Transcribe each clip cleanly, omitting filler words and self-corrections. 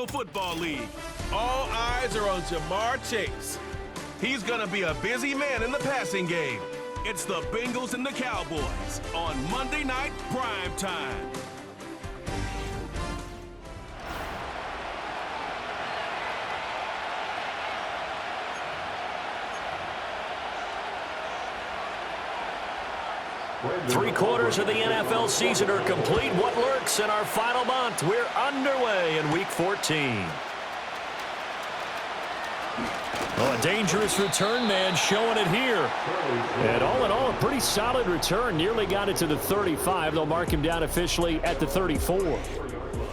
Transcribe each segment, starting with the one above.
National Football League. All eyes are on Jamar Chase. He's going to be a busy man in the passing game. It's the Bengals and the Cowboys on Monday Night Prime Time. Three-quarters of the NFL season are complete. What lurks in our final month? We're underway in Week 14. Oh, a dangerous return man showing it here. And all in all, a pretty solid return. Nearly got it to the 35. They'll mark him down officially at the 34.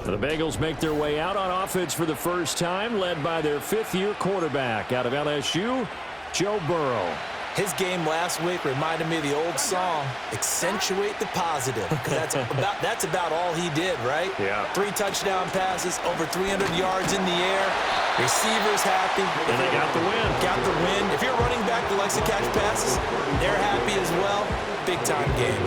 The Bengals make their way out on offense for the first time, led by their fifth-year quarterback out of LSU, Joe Burrow. His game last week reminded me of the old song, accentuate the positive. Because that's about all he did, right? Yeah. 3 touchdown passes, over 300 yards in the air. Receivers happy. And they got the win. Got the win. If you're running back that likes to catch passes, they're happy as well. Big-time game.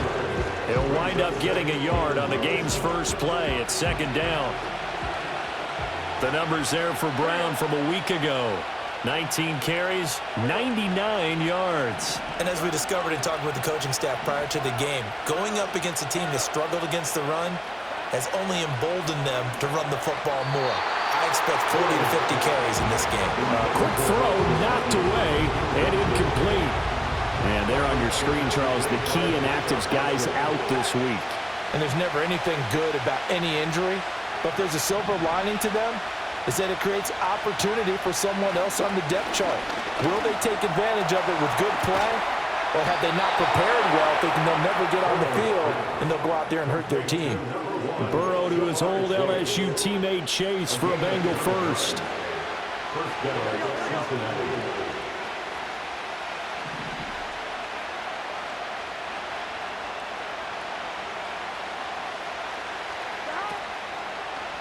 He'll wind up getting a yard on the game's first play at second down. The numbers there for Brown from a week ago. 19 carries, 99 yards. And as we discovered in talking with the coaching staff prior to the game, going up against a team that struggled against the run has only emboldened them to run the football more. I expect 40 to 50 carries in this game. Quick throw, knocked away, and incomplete. And there on your screen, Charles, the key inactives guys out this week. And there's never anything good about any injury, but there's a silver lining to them. Is that it creates opportunity for someone else on the depth chart. Will they take advantage of it with good play? Or have they not prepared well, thinking they'll never get on the field, and they'll go out there and hurt their team? Burrow to his old LSU teammate Chase for a Bengal first.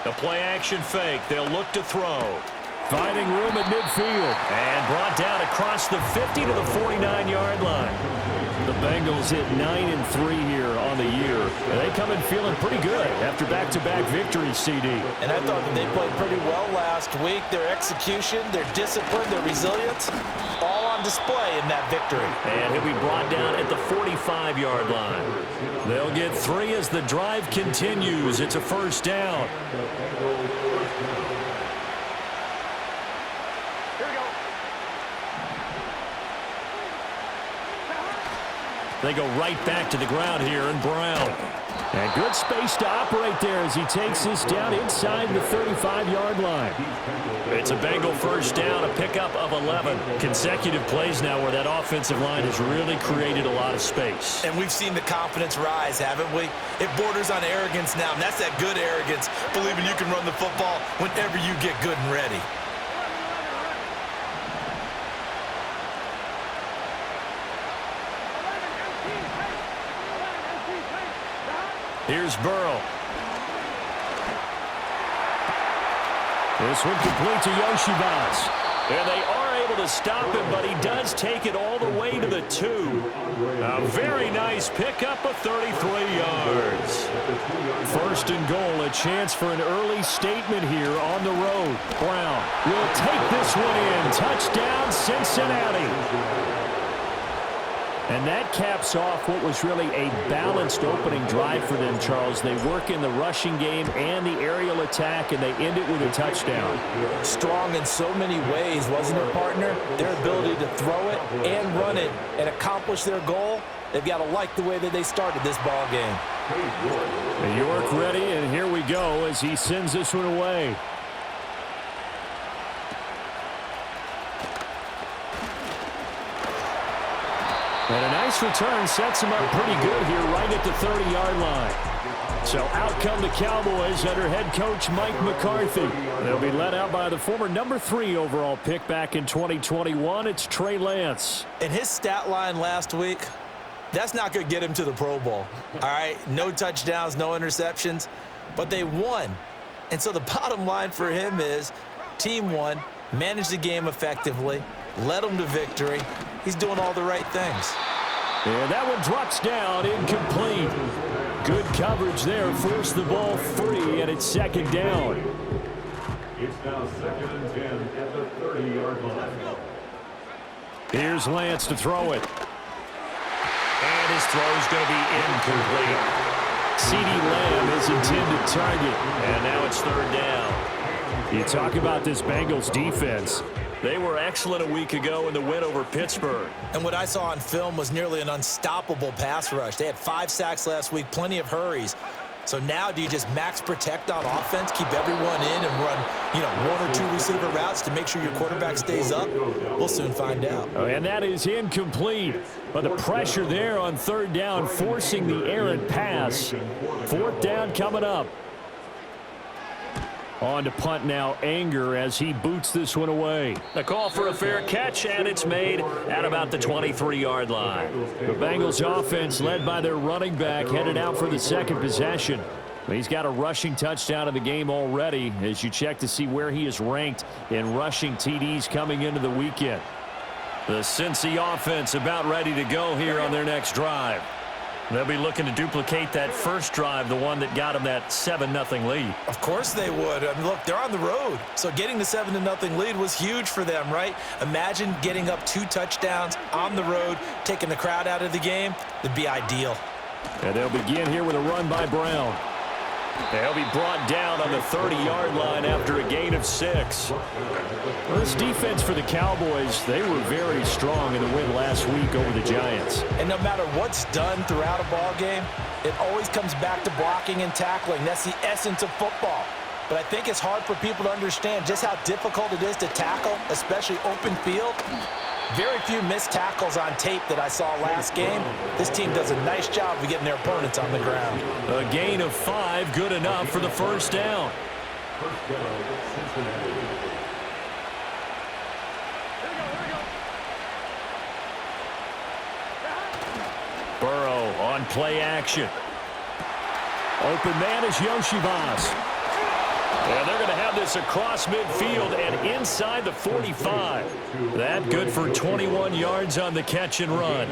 The play-action fake. They'll look to throw. Finding room at midfield. And brought down across the 50 to the 49-yard line. The Bengals hit 9-3 here on the year. And they come in feeling pretty good after back-to-back victories, CD. And I thought that they played pretty well last week. Their execution, their discipline, their resilience, all on display in that victory. And he'll be brought down at the 45-yard line. They'll get 3 as the drive continues. It's a first down. They go right back to the ground here, and Brown. And good space to operate there as he takes this down inside the 35-yard line. It's a Bengal first down, a pickup of 11. Consecutive plays now where that offensive line has really created a lot of space. And we've seen the confidence rise, haven't we? It borders on arrogance now, and that's that good arrogance, believing you can run the football whenever you get good and ready. Here's Burrow. This one complete to Yoshibas. And they are able to stop him, but he does take it all the way to the 2. A very nice pickup of 33 yards. First and goal, a chance for an early statement here on the road. Brown will take this one in. Touchdown, Cincinnati. And that caps off what was really a balanced opening drive for them, Charles. They work in the rushing game and the aerial attack, and they end it with a touchdown. Strong in so many ways, wasn't it, partner? Their ability to throw it and run it and accomplish their goal, they've got to like the way that they started this ball game. York ready, and here we go as he sends this one away. And a nice return sets him up pretty good here right at the 30-yard line. So out come the Cowboys under head coach Mike McCarthy. They'll be led out by the former number 3 overall pick back in 2021. It's Trey Lance. And his stat line last week, that's not going to get him to the Pro Bowl. All right, no touchdowns, no interceptions, but they won. And so the bottom line for him is team won, managed the game effectively, led them to victory. He's doing all the right things. And that one drops down, incomplete. Good coverage there, forced the ball free, and it's second down. It's now 2nd and 10 at the 30-yard line. Here's Lance to throw it. And his throw is going to be incomplete. CeeDee Lamb is intended target. And now it's 3rd down. You talk about this Bengals defense. They were excellent a week ago in the win over Pittsburgh. And what I saw on film was nearly an unstoppable pass rush. They had 5 sacks last week, plenty of hurries. So now do you just max protect on offense, keep everyone in and run, 1 or 2 receiver routes to make sure your quarterback stays up? We'll soon find out. And that is incomplete. But the pressure there on 3rd down, forcing the errant pass. 4th down coming up. On to punt now, Anger, as he boots this one away. The call for a fair catch, and it's made at about the 23-yard line. The Bengals offense, led by their running back, headed out for the 2nd possession. He's got a rushing touchdown in the game already as you check to see where he is ranked in rushing TDs coming into the weekend. The Cincy offense about ready to go here on their next drive. They'll be looking to duplicate that first drive, the one that got them that 7-0 lead. Of course they would. I mean, look, they're on the road. So getting the 7-0 lead was huge for them, right? Imagine getting up 2 touchdowns on the road, taking the crowd out of the game. That'd be ideal. And they'll begin here with a run by Brown. They'll be brought down on the 30-yard line after a gain of 6. Well, this defense for the Cowboys, they were very strong in the win last week over the Giants. And no matter what's done throughout a ball game, it always comes back to blocking and tackling. That's the essence of football. But I think it's hard for people to understand just how difficult it is to tackle, especially open field. Very few missed tackles on tape that I saw last game. This team does a nice job of getting their opponents on the ground. A gain of 5, good enough for the 1st down. Burrow on play action. Open man is Yoshivas. And they're going to have this across midfield and inside the 45. That good for 21 yards on the catch and run.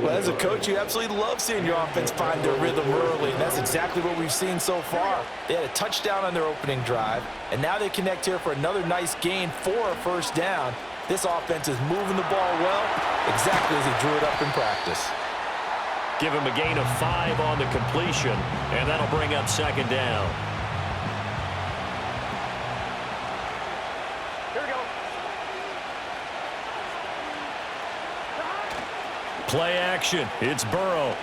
Well, as a coach, you absolutely love seeing your offense find their rhythm early, and that's exactly what we've seen so far. They had a touchdown on their opening drive, and now they connect here for another nice gain for a 1st down. This offense is moving the ball well, exactly as he drew it up in practice. Give him a gain of 5 on the completion, and that'll bring up 2nd down. Play action. It's Burrow.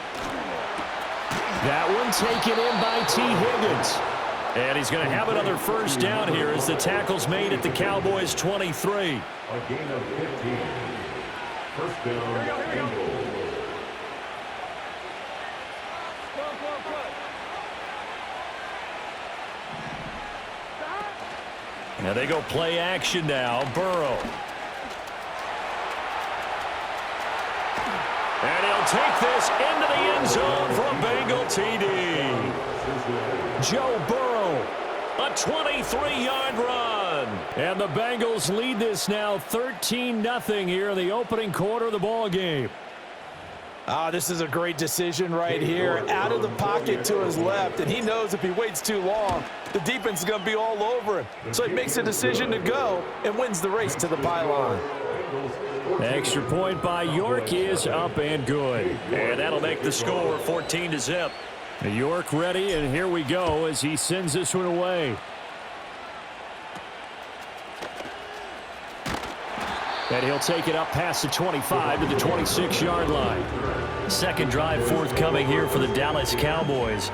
That one taken in by T. Higgins. And he's going to have another 1st down here as the tackle's made at the Cowboys' 23. A gain of 15. 1st down. Now they go play action now. Burrow. And he'll take this into the end zone for a Bengal TD. Joe Burrow, a 23-yard run. And the Bengals lead this now 13-0 here in the opening quarter of the ball game. This is a great decision right here. Out of the pocket to his left, and he knows if he waits too long, the defense is going to be all over him. So he makes a decision to go and wins the race to the pylon. Extra point by York is up and good. And that'll make the score 14-0. York ready, and here we go as he sends this one away. And he'll take it up past the 25 to the 26-yard line. 2nd drive forthcoming here for the Dallas Cowboys.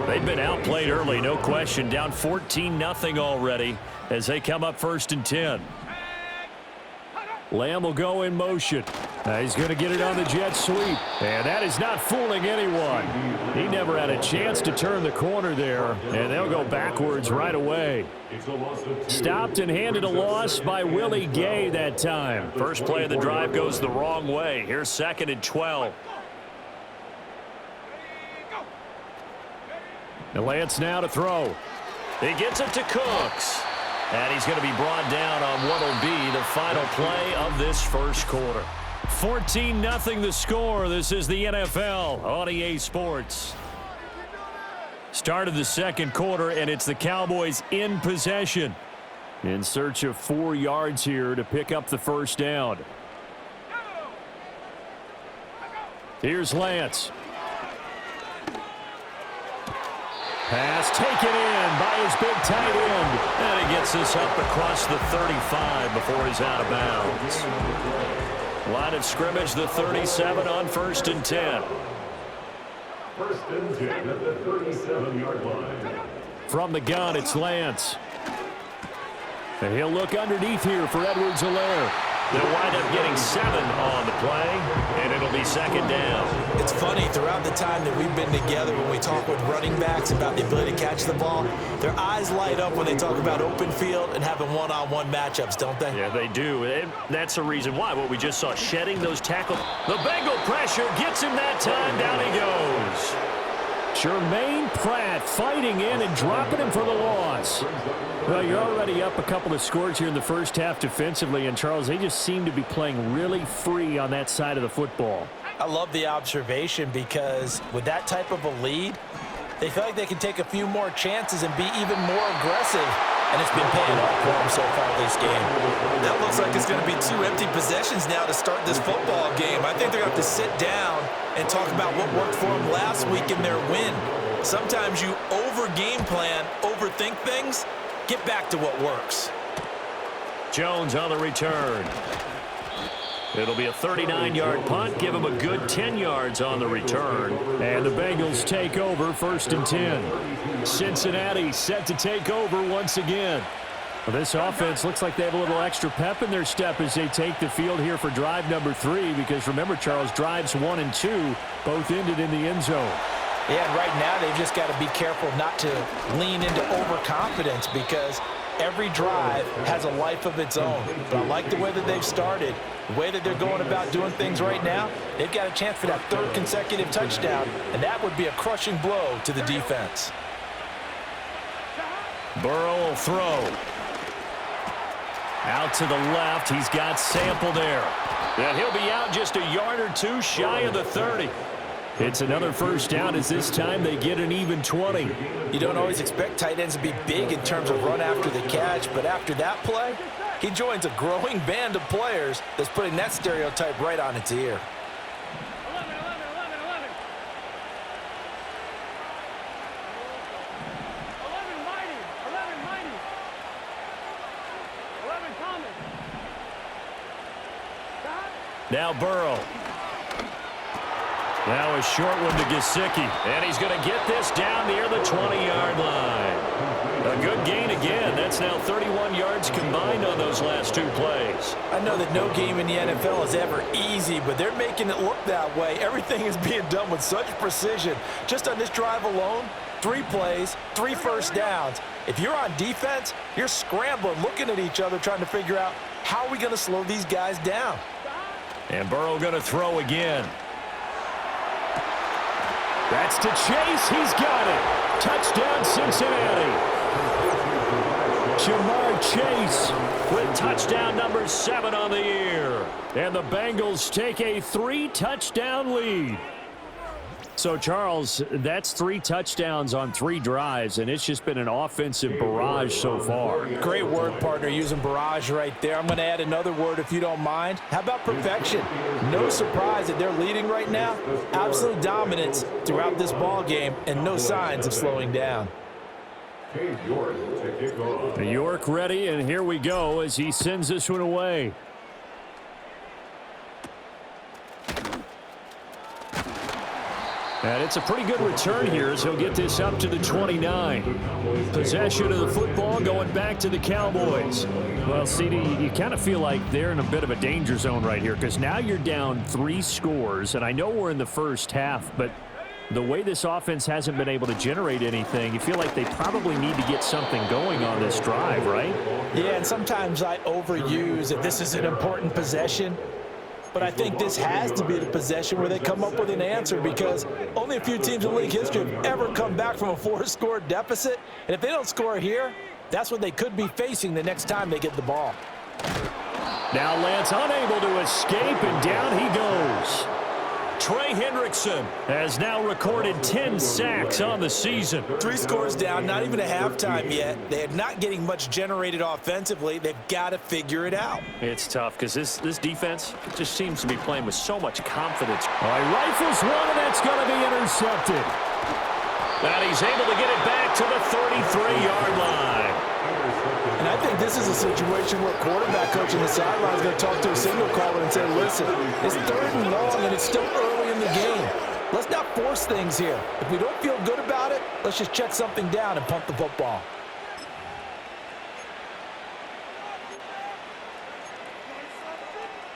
They've been outplayed early, no question. Down 14-0 already as they come up 1st and 10. Lamb will go in motion. He's going to get it on the jet sweep. And that is not fooling anyone. He never had a chance to turn the corner there. And they'll go backwards right away. Stopped and handed a loss by Willie Gay that time. First play of the drive goes the wrong way. Here's 2nd and 12. And Lance now to throw. He gets it to Cooks. And he's going to be brought down on what will be the final play of this 1st quarter. 14-0 the score. This is the NFL on EA Sports. Start of the 2nd quarter, and it's the Cowboys in possession. In search of 4 yards here to pick up the first down. Here's Lance. Pass taken in by his big tight end. And he gets this up across the 35 before he's out of bounds. Line of scrimmage, the 37 on 1st and 10. 1st and 10 at the 37-yard line. From the gun, it's Lance. And he'll look underneath here for Edwards-Helaire. They'll wind up getting 7 on the play, and it'll be 2nd down. It's funny, throughout the time that we've been together, when we talk with running backs about the ability to catch the ball, their eyes light up when they talk about open field and having one-on-one matchups, don't they? Yeah, they do. And that's the reason why. What we just saw, shedding those tackles. The Bengal pressure gets him that time. Down he goes. Jermaine Pratt fighting in and dropping him for the loss. Well, you're already up a couple of scores here in the first half defensively, and Charles, they just seem to be playing really free on that side of the football. I love the observation because with that type of a lead, they feel like they can take a few more chances and be even more aggressive, and it's been paying off for them so far this game. That looks like it's going to be 2 empty possessions now to start this football game. I think they're going to have to sit down and talk about what worked for them last week in their win. Sometimes you over-game plan, overthink things. Get back to what works. Jones on the return. It'll be a 39-yard punt. Give him a good 10 yards on the return. And the Bengals take over 1st and 10. Cincinnati set to take over once again. Well, this offense looks like they have a little extra pep in their step as they take the field here for drive number 3. Because remember, Charles, drives 1 and 2 both ended in the end zone. Yeah, and right now they've just got to be careful not to lean into overconfidence because every drive has a life of its own. But I like the way that they've started, the way that they're going about doing things right now. They've got a chance for that 3rd consecutive touchdown, and that would be a crushing blow to the defense. Burrow will throw. Out to the left. He's got Sample there. And he'll be out just a yard or 2 shy of the 30. It's another first down as this time they get an even 20. You don't always expect tight ends to be big in terms of run after the catch, but after that play, he joins a growing band of players that's putting that stereotype right on its ear. 11 coming. Now Burrow. Now a short one to Gesicki. And he's going to get this down near the 20-yard line. A good gain again. That's now 31 yards combined on those last 2 plays. I know that no game in the NFL is ever easy, but they're making it look that way. Everything is being done with such precision. Just on this drive alone, 3 plays, 3 first downs. If you're on defense, you're scrambling, looking at each other, trying to figure out how are we going to slow these guys down. And Burrow going to throw again. That's to Chase. He's got it. Touchdown, Cincinnati. Jamar Chase with touchdown number 7 on the year. And the Bengals take a 3-touchdown lead. So, Charles, that's 3 touchdowns on 3 drives, and it's just been an offensive barrage so far. Great word, partner, using barrage right there. I'm going to add another word if you don't mind. How about perfection? No surprise that they're leading right now. Absolute dominance throughout this ball game and no signs of slowing down. York ready, and here we go as he sends this one away. And it's a pretty good return here as he'll get this up to the 29. Possession of the football going back to the Cowboys. Well, CD, you kind of feel like they're in a bit of a danger zone right here because now you're down 3 scores, and I know we're in the first half, but the way this offense hasn't been able to generate anything, you feel like they probably need to get something going on this drive, right? Yeah, and sometimes I overuse that this is an important possession. But I think this has to be the possession where they come up with an answer because only a few teams in league history have ever come back from a 4-score deficit. And if they don't score here, that's what they could be facing the next time they get the ball. Now Lance unable to escape, and down he goes. Trey Hendrickson has now recorded 10 sacks on the season. 3 scores down, not even a halftime yet. They're not getting much generated offensively. They've got to figure it out. It's tough because this defense just seems to be playing with so much confidence. All right, rifles one, and that's going to be intercepted. And he's able to get it back to the 33-yard line. And I think this is a situation where quarterback coach in the sideline is going to talk to a signal caller and say, listen, it's 3rd and long, and it's still early in the game. Let's not force things here. If we don't feel good about it, let's just check something down and punt the football.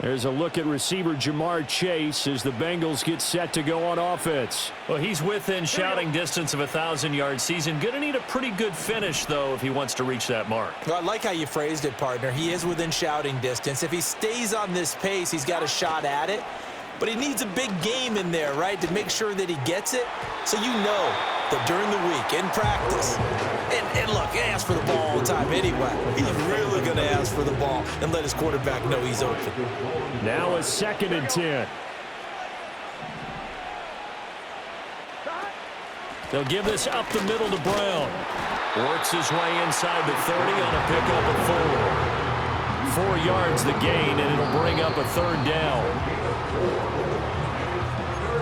There's a look at receiver Jamar Chase as the Bengals get set to go on offense. Well, he's within shouting distance of a 1,000-yard season. Going to need a pretty good finish, though, if he wants to reach that mark. Well, I like how you phrased it, partner. He is within shouting distance. If he stays on this pace, he's got a shot at it. But he needs a big game in there, right, to make sure that he gets it. So you know that during the week, in practice, and look, he asks for the ball all the time anyway. He's really going to ask for the ball and let his quarterback know he's open. Now a 2nd and 10. They'll give this up the middle to Brown. Works his way inside the 30 on a pickup of 4. 4 yards the gain, and it'll bring up a 3rd down.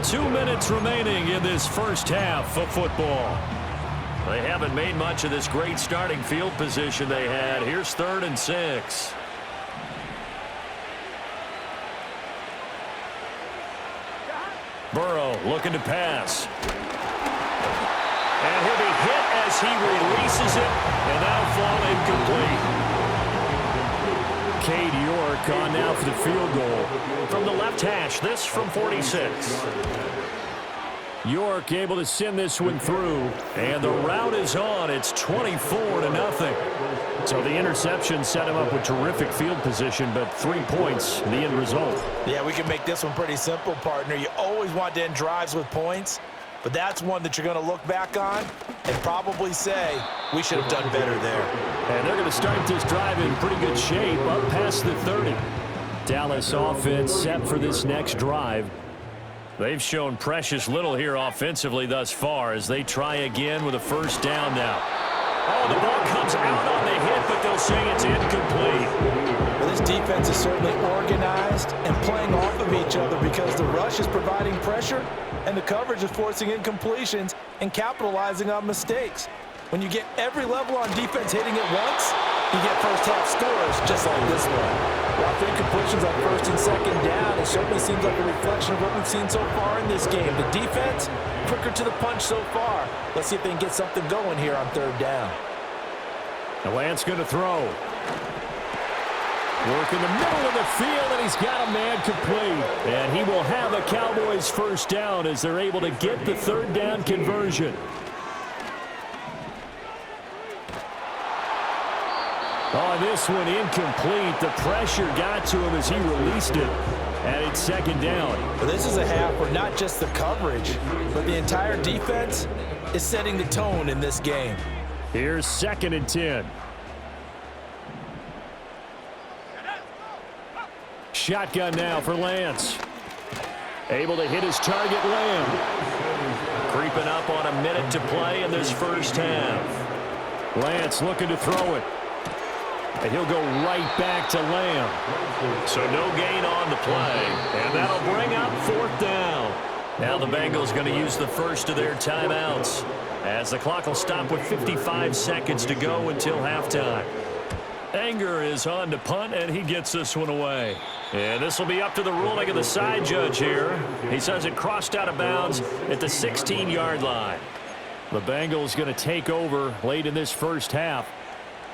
2 minutes remaining in this first half of football. They haven't made much of this great starting field position they had. Here's 3rd and 6. Burrow looking to pass. And he'll be hit as he releases it, and that'll fall incomplete. Cade York on now for the field goal from the left hash. This from 46. York able to send this one through, and the route is on. It's 24-0. So the interception set him up with terrific field position, but 3 points, the end result. Yeah, we can make this one pretty simple, partner. You always want to end drives with points, but that's one that you're going to look back on and probably say, we should have done better there. And they're going to start this drive in pretty good shape, up past the 30. Dallas offense set for this next drive. They've shown precious little here offensively thus far as they try again with a 1st down now. Oh, the ball comes out on the hit, but they'll say it's incomplete. Well, this defense is certainly organized and playing off of each other because the rush is providing pressure and the coverage is forcing incompletions and capitalizing on mistakes. When you get every level on defense hitting at once, you get first-half scores just like this one. Well, for incompletions on 1st and 2nd down, it certainly seems like a reflection of what we've seen so far in this game. The defense, quicker to the punch so far. Let's see if they can get something going here on 3rd down. Now Lance going to throw. Work in the middle of the field, and he's got a man complete. And he will have a Cowboys 1st down as they're able to get the 3rd down conversion. Oh, this one incomplete. The pressure got to him as he released it. And it's 2nd down. Well, this is a half where not just the coverage, but the entire defense is setting the tone in this game. Here's 2nd and 10. Shotgun now for Lance. Able to hit his target, Lamb. Creeping up on a minute to play in this first half. Lance looking to throw it. And he'll go right back to Lamb. So no gain on the play. And that'll bring up 4th down. Now the Bengals going to use the first of their timeouts as the clock will stop with 55 seconds to go until halftime. Anger is on to punt, and he gets this one away. And this will be up to the ruling of the side judge here. He says it crossed out of bounds at the 16-yard line. The Bengals going to take over late in this first half.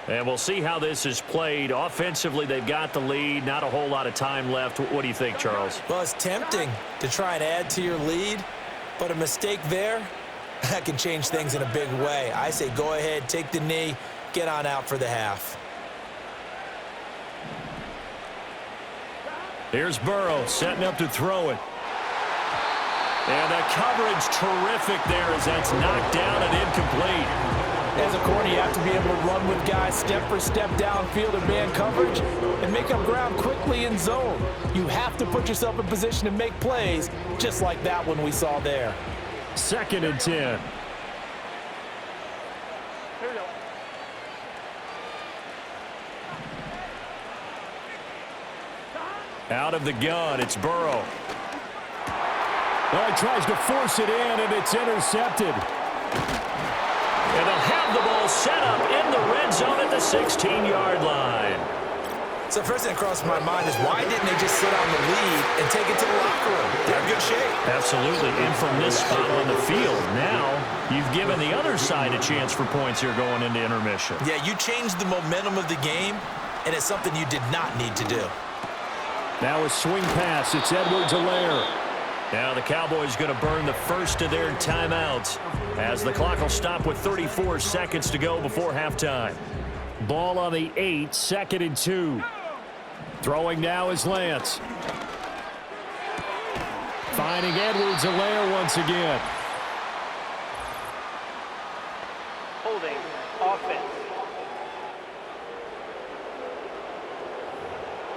And we'll see how this is played. Offensively, they've got the lead. Not a whole lot of time left. What do you think, Charles? Well, it's tempting to try and add to your lead, but a mistake there, that can change things in a big way. I say go ahead, take the knee, get on out for the half. Here's Burrow setting up to throw it. And the coverage terrific there as that's knocked down and incomplete. As a corner, you have to be able to run with guys step for step downfield in man coverage and make up ground quickly in zone. You have to put yourself in position to make plays, just like that one we saw there. 2nd and 10. Out of the gun, it's Burrow. Oh, he tries to force it in, and it's intercepted. And they'll have the ball set up in the red zone at the 16-yard line. So first thing that crossed my mind is why didn't they just sit on the lead and take it to the locker room? They're in good shape. Absolutely. And from this spot on the field, now you've given the other side a chance for points here going into intermission. Yeah, you changed the momentum of the game, and it's something you did not need to do. Now a swing pass. It's Edwards-Helaire. Now the Cowboys going to burn the first of their timeouts as the clock will stop with 34 seconds to go before halftime. Ball on the 8, 2nd and 2. Throwing now is Lance. Finding Edwards-Helaire once again. Holding offense.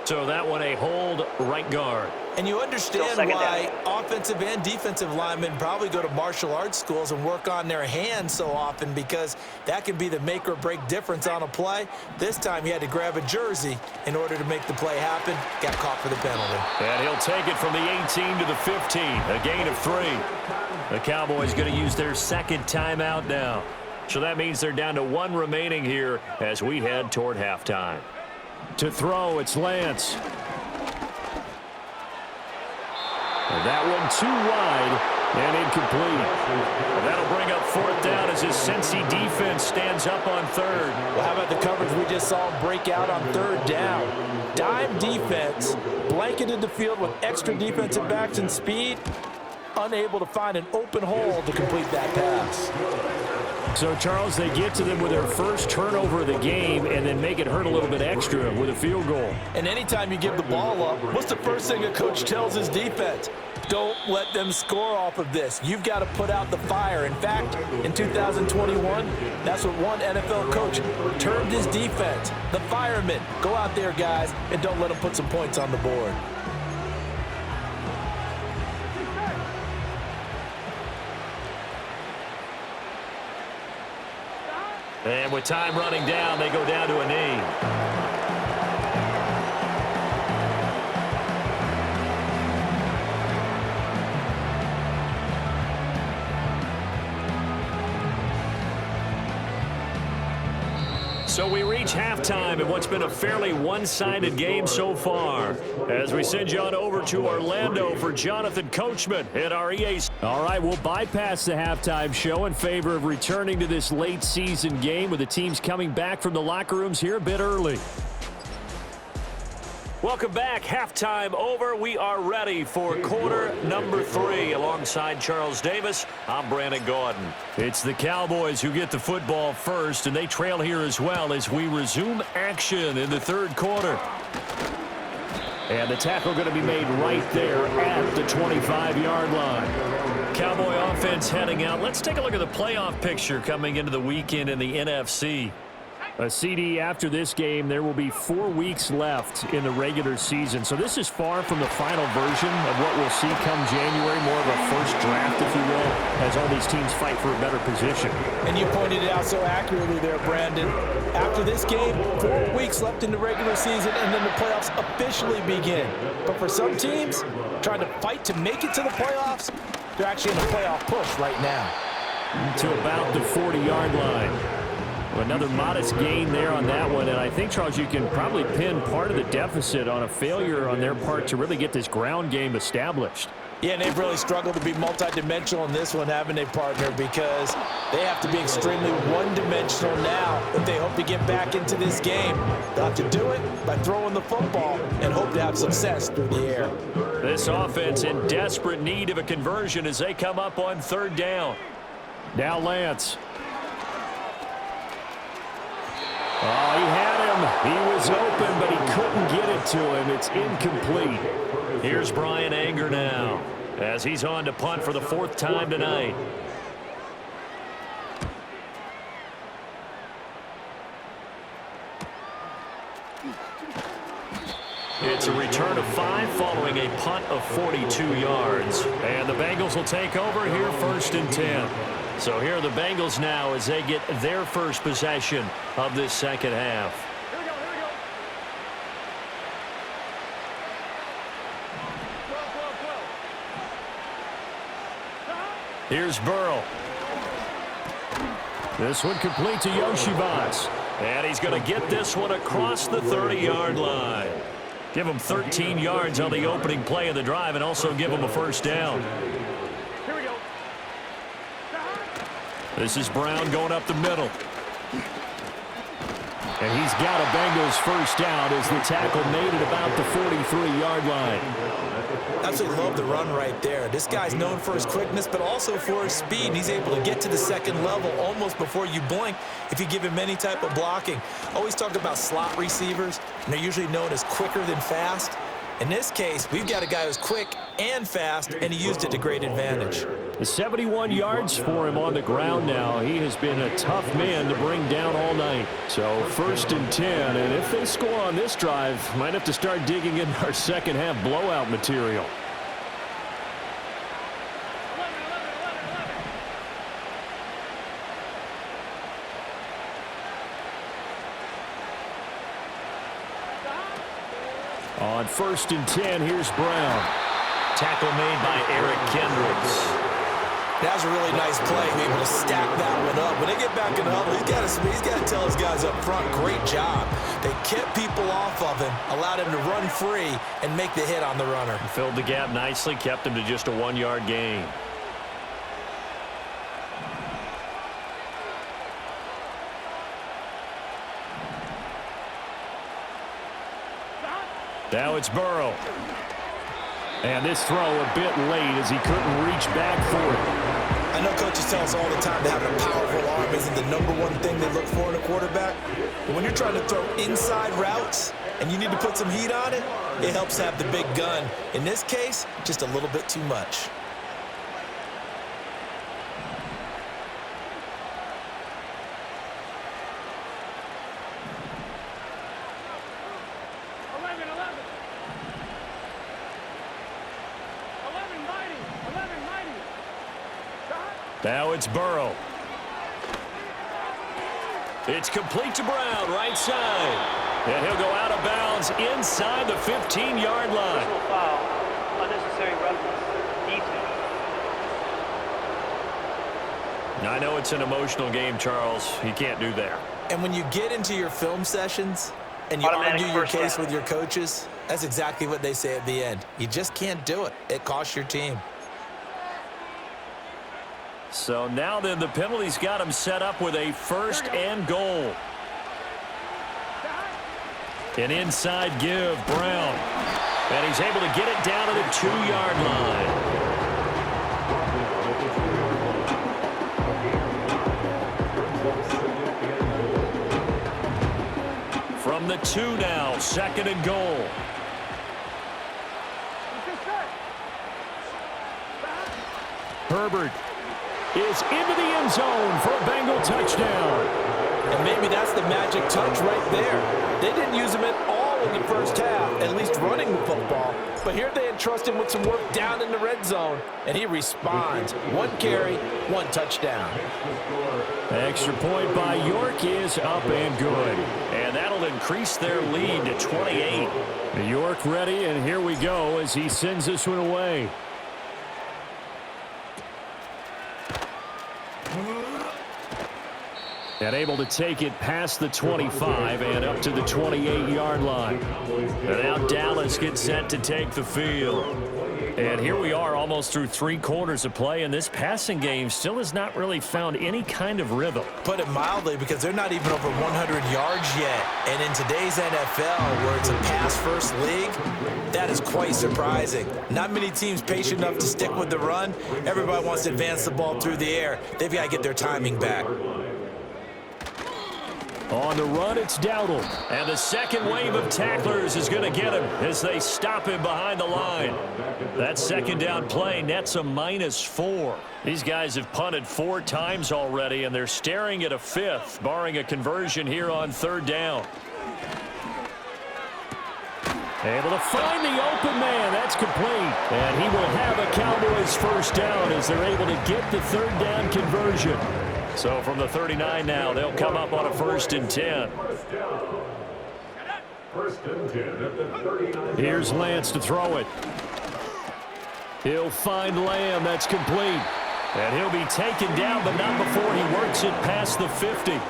So that one a hold right guard. And you understand why offensive and defensive linemen probably go to martial arts schools and work on their hands so often, because that can be the make or break difference on a play. This time he had to grab a jersey in order to make the play happen. Got caught for the penalty. And he'll take it from the 18 to the 15. A gain of 3. The Cowboys going to use their 2nd timeout now. So that means they're down to 1 remaining here as we head toward halftime. To throw, it's Lance. And that one too wide and incomplete. And that'll bring up 4th down as his Cincy defense stands up on 3rd. Well, how about the coverage we just saw break out on 3rd down? Dime defense, blanketed the field with extra defensive backs and speed, unable to find an open hole to complete that pass. So, Charles, they get to them with their first turnover of the game and then make it hurt a little bit extra with a field goal. And anytime you give the ball up, what's the first thing a coach tells his defense? Don't let them score off of this. You've got to put out the fire. In fact, in 2021, that's what one NFL coach termed his defense. The firemen. Go out there, guys, and don't let them put some points on the board. And with time running down, they go down to a knee. So we reach halftime in what's been a fairly one-sided game so far. As we send you on over to Orlando for Jonathan Coachman at our EA. All right, we'll bypass the halftime show in favor of returning to this late season game with the teams coming back from the locker rooms here a bit early. Welcome back. Halftime over. We are ready for quarter number 3. Alongside Charles Davis, I'm Brandon Gaudin. It's the Cowboys who get the football first, and they trail here as well as we resume action in the 3rd quarter. And the tackle going to be made right there at the 25-yard line. Cowboy offense heading out. Let's take a look at the playoff picture coming into the weekend in the NFC. A CD after this game, there will be 4 weeks left in the regular season. So this is far from the final version of what we'll see come January, more of a first draft, if you will, as all these teams fight for a better position. And you pointed it out so accurately there, Brandon. After this game, 4 weeks left in the regular season, and then the playoffs officially begin. But for some teams, trying to fight to make it to the playoffs, they're actually in a playoff push right now. To about the 40-yard line. Another modest gain there on that one, and I think, Charles, you can probably pin part of the deficit on a failure on their part to really get this ground game established. Yeah, and they've really struggled to be multidimensional in this one, haven't they, partner, because they have to be extremely one-dimensional now if they hope to get back into this game. They'll have to do it by throwing the football and hope to have success through the air. This offense in desperate need of a conversion as they come up on 3rd down. Now Lance. Oh, he had him. He was open, but he couldn't get it to him. It's incomplete. Here's Brian Anger now as he's on to punt for the 4th time tonight. It's a return of 5 following a punt of 42 yards. And the Bengals will take over here 1st and 10. So here are the Bengals now as they get their first possession of this second half. Here's Burrow. This one complete to Yoshivas. And he's going to get this one across the 30-yard line. Give him 13 yards on the opening play of the drive and also give him a first down. Here we go. This is Brown going up the middle. And he's got a Bengals first down as the tackle made it about the 43-yard line. Absolutely love the run right there. This guy's known for his quickness, but also for his speed. And he's able to get to the second level almost before you blink if you give him any type of blocking. Always talk about slot receivers, and they're usually known as quicker than fast. In this case, we've got a guy who's quick and fast, and he used it to great advantage. 71 yards for him on the ground now. He has been a tough man to bring down all night. So 1st and 10, and if they score on this drive, might have to start digging in our second half blowout material. On 1st and 10, here's Brown. Tackle made by Eric Kendricks. That was a really nice play, being able to stack that one up. When they get back in the huddle, he's got to tell his guys up front, great job. They kept people off of him, allowed him to run free, and make the hit on the runner. Filled the gap nicely, kept him to just a 1-yard gain. Now it's Burrow. And this throw a bit late as he couldn't reach back for it. I know coaches tell us all the time that having a powerful arm isn't the #1 thing they look for in a quarterback. But when you're trying to throw inside routes and you need to put some heat on it, it helps have the big gun. In this case, just a little bit too much. Now it's Burrow. It's complete to Brown, right side. And he'll go out of bounds inside the 15-yard line. Personal foul, unnecessary roughness, detail. I know it's an emotional game, Charles. You can't do that. And when you get into your film sessions and you argue your case with your coaches, that's exactly what they say at the end. You just can't do it. It costs your team. So now then the penalty's got him set up with a 1st and goal. An inside give, Brown. And he's able to get it down to the 2-yard line. From the 2 now, 2nd and goal. Herbert is into the end zone for a Bengal touchdown. And maybe that's the magic touch right there. They didn't use him at all in the first half, at least running the football. But here they entrust him with some work down in the red zone, and he responds. 1 carry, 1 touchdown. Extra point by York is up and good. And that'll increase their lead to 28. York ready, and here we go as he sends this one away. And able to take it past the 25 and up to the 28-yard line. And now Dallas gets set to take the field. And here we are almost through 3 quarters of play, and this passing game still has not really found any kind of rhythm. Put it mildly, because they're not even over 100 yards yet. And in today's NFL, where it's a pass-first league, that is quite surprising. Not many teams patient enough to stick with the run. Everybody wants to advance the ball through the air. They've got to get their timing back. On the run, it's Dowdle. And the second wave of tacklers is going to get him as they stop him behind the line. That second down play nets a -4. These guys have punted 4 times already, and they're staring at a 5th, barring a conversion here on 3rd down. Able to find the open man. That's complete. And he will have a Cowboys first down as they're able to get the third down conversion. So from the 39 now, they'll come up on a 1st and 10. First and 10 at the 39. Here's Lance to throw it. He'll find Lamb. That's complete. And he'll be taken down, but not before he works it past the 50.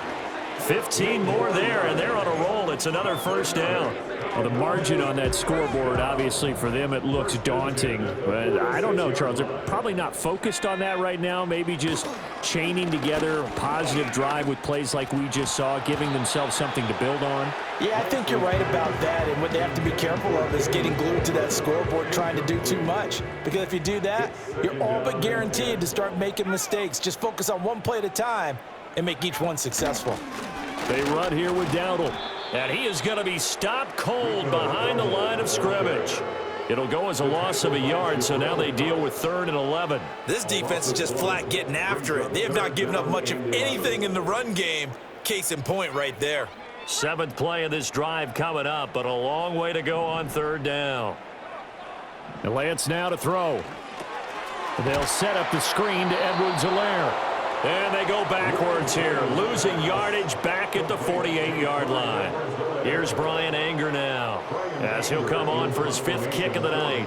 15 more there, and they're on a roll. It's another first down. Well, the margin on that scoreboard, obviously, for them, it looks daunting. But I don't know, Charles. They're probably not focused on that right now. Maybe just chaining together a positive drive with plays like we just saw, giving themselves something to build on. Yeah, I think you're right about that. And what they have to be careful of is getting glued to that scoreboard trying to do too much. Because if you do that, you're all but guaranteed to start making mistakes. Just focus on one play at a time and make each one successful. They run here with Dowdle. And he is going to be stopped cold behind the line of scrimmage. It'll go as a loss of a yard, so now they deal with 3rd and 11. This defense is just flat getting after it. They have not given up much of anything in the run game. Case in point right there. 7th play of this drive coming up, but a long way to go on 3rd down. And Lance now to throw. They'll set up the screen to Edwards-Helaire. And they go backwards here, losing yardage back at the 48-yard line. Here's Brian Anger now, as he'll come on for his 5th kick of the night.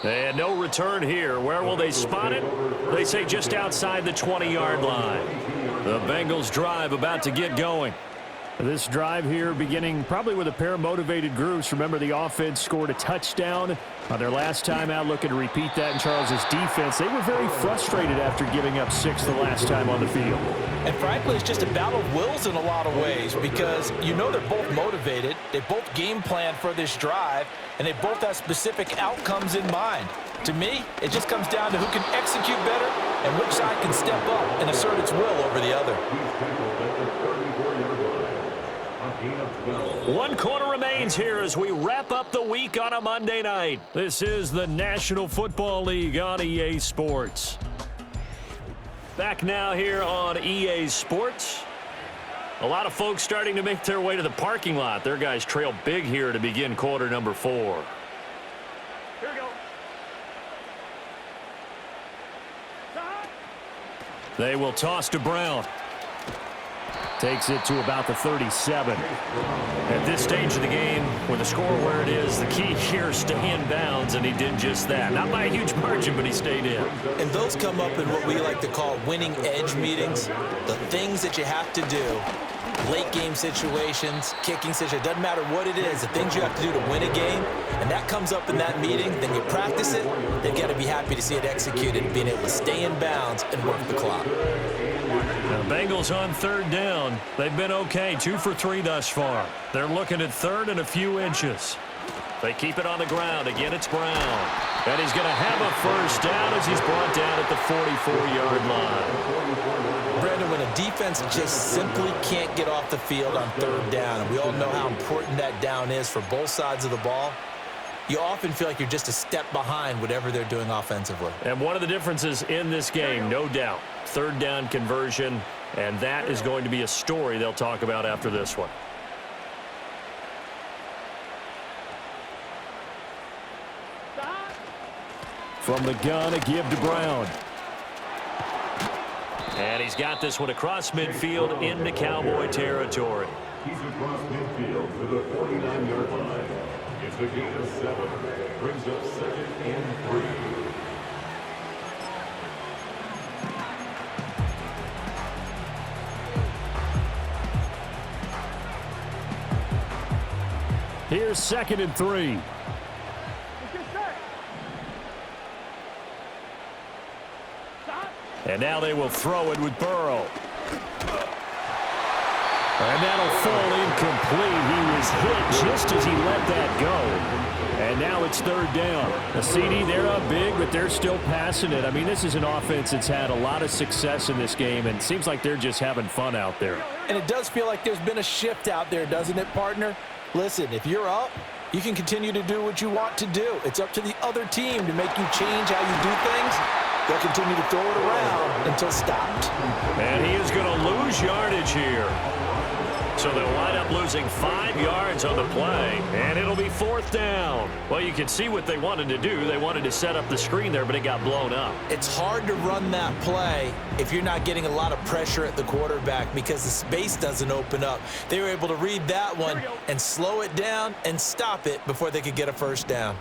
And no return here. Where will they spot it? They say just outside the 20-yard line. The Bengals drive about to get going. This drive here beginning probably with a pair of motivated groups. Remember, the offense scored a touchdown on their last time out, looking to repeat that in Charles's defense. They were very frustrated after giving up 6 the last time on the field. And frankly, it's just a battle of wills in a lot of ways because you know they're both motivated. They both game plan for this drive, and they both have specific outcomes in mind. To me, it just comes down to who can execute better and which side can step up and assert its will over the other. 1 quarter remains here as we wrap up the week on a Monday night. This is the National Football League on EA Sports. Back now here on EA Sports. A lot of folks starting to make their way to the parking lot. Their guys trail big here to begin quarter number 4. Here we go. They will toss to Brown. Takes it to about the 37. At this stage of the game, with the score where it is, the key here is stay in bounds, and he did just that. Not by a huge margin, but he stayed in. And those come up in what we like to call winning edge meetings. The things that you have to do, late game situations, kicking situations, doesn't matter what it is, the things you have to do to win a game, and that comes up in that meeting, then you practice it, they've got to be happy to see it executed, being able to stay in bounds and work the clock. Now, Bengals on 3rd down. They've been okay, 2 for 3 thus far. They're looking at 3rd and a few inches. They keep it on the ground. Again, it's Brown. And he's going to have a first down as he's brought down at the 44-yard line. Brandon, when a defense just simply can't get off the field on 3rd down, and we all know how important that down is for both sides of the ball, you often feel like you're just a step behind whatever they're doing offensively. And one of the differences in this game, no doubt, 3rd down conversion, and that is going to be a story they'll talk about after this one. From the gun, a give to Brown. And he's got this one across midfield into Cowboy territory. He's across midfield to the 49-yard line. It's a gain of 7. Brings up 2nd and 3. Here's 2nd and 3. And now they will throw it with Burrow. And that'll fall incomplete. He was hit just as he let that go. And now it's 3rd down. The CD, they're up big, but they're still passing it. I mean, this is an offense that's had a lot of success in this game, and it seems like they're just having fun out there. And it does feel like there's been a shift out there, doesn't it, partner? Listen, if you're up, you can continue to do what you want to do. It's up to the other team to make you change how you do things. They'll continue to throw it around until stopped. And he is going to lose yardage here. So they'll wind up losing 5 yards on the play, and it'll be 4th down. Well, you can see what they wanted to do. They wanted to set up the screen there, but it got blown up. It's hard to run that play if you're not getting a lot of pressure at the quarterback because the space doesn't open up. They were able to read that one and slow it down and stop it before they could get a first down.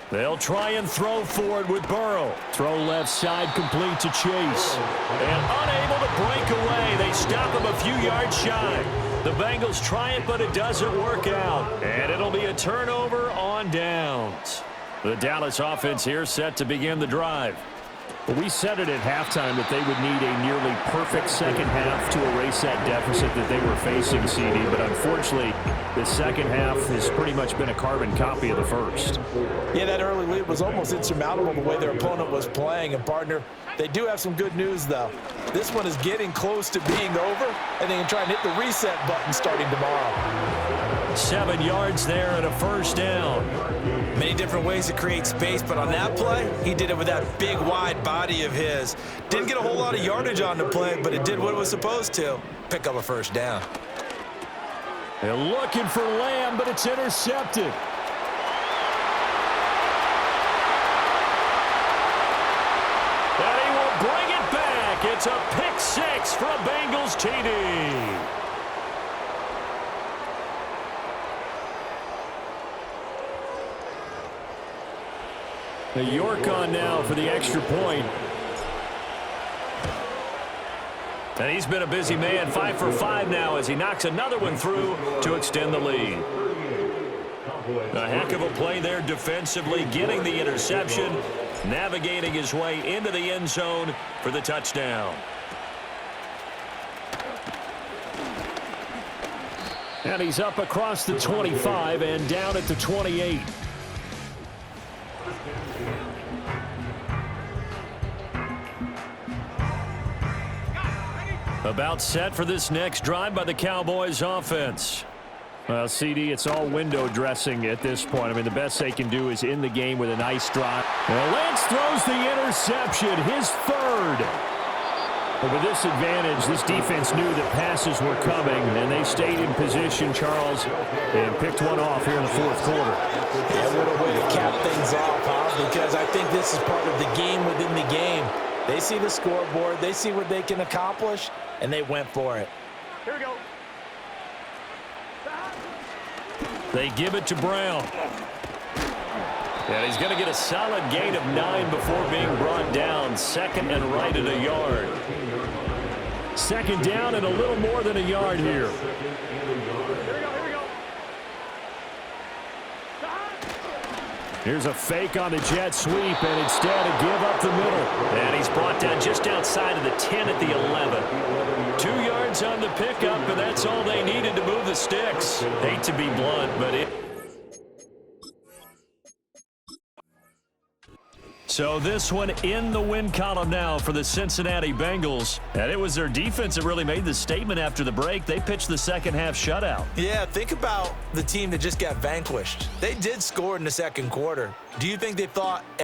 They'll try and throw forward with Burrow. Throw left side complete to Chase. And unable to break away. They stop him a few yards shy. The Bengals try it, but it doesn't work out. And it'll be a turnover on downs. The Dallas offense here set to begin the drive. Well, we said it at halftime that they would need a nearly perfect second half to erase that deficit that they were facing, CD. But unfortunately, the second half has pretty much been a carbon copy of the first. Yeah, that early lead was almost insurmountable the way their opponent was playing. And, partner, they do have some good news, though. This one is getting close to being over, and they can try and hit the reset button starting tomorrow. 7 yards there and a first down. Many different ways to create space, but on that play, he did it with that big, wide body of his. Didn't get a whole lot of yardage on the play, but it did what it was supposed to. Pick up a first down. They're looking for Lamb, but it's intercepted. And he will bring it back. It's a pick six for a Bengals TD. The York on now for the extra point. And he's been a busy man, 5 for 5 now as he knocks another one through to extend the lead. A heck of a play there defensively, getting the interception, navigating his way into the end zone for the touchdown. And he's up across the 25 and down at the 28. About set for this next drive by the Cowboys offense. Well, CD, it's all window dressing at this point. I mean, the best they can do is in the game with a nice drive. Well, Lance throws the interception, his third. But with this advantage, this defense knew that passes were coming, and they stayed in position, Charles, and picked one off here in the fourth quarter. And what a way to cap things off, huh? Because I think this is part of the game within the game. They see the scoreboard, they see what they can accomplish, and they went for it. Here we go. They give it to Brown. And he's going to get a solid gain of 9 before being brought down. Second and right at a yard. Second down and a little more than a yard here. Here's a fake on the jet sweep, and instead a give up the middle. And he's brought down just outside of the 10 at the 11. 2 yards on the pickup, and that's all they needed to move the sticks. Hate to be blunt, but it... So this one in the win column now for the Cincinnati Bengals. And it was their defense that really made the statement after the break. They pitched the second half shutout. Yeah, think about the team that just got vanquished. They did score in the second quarter. Do you think they thought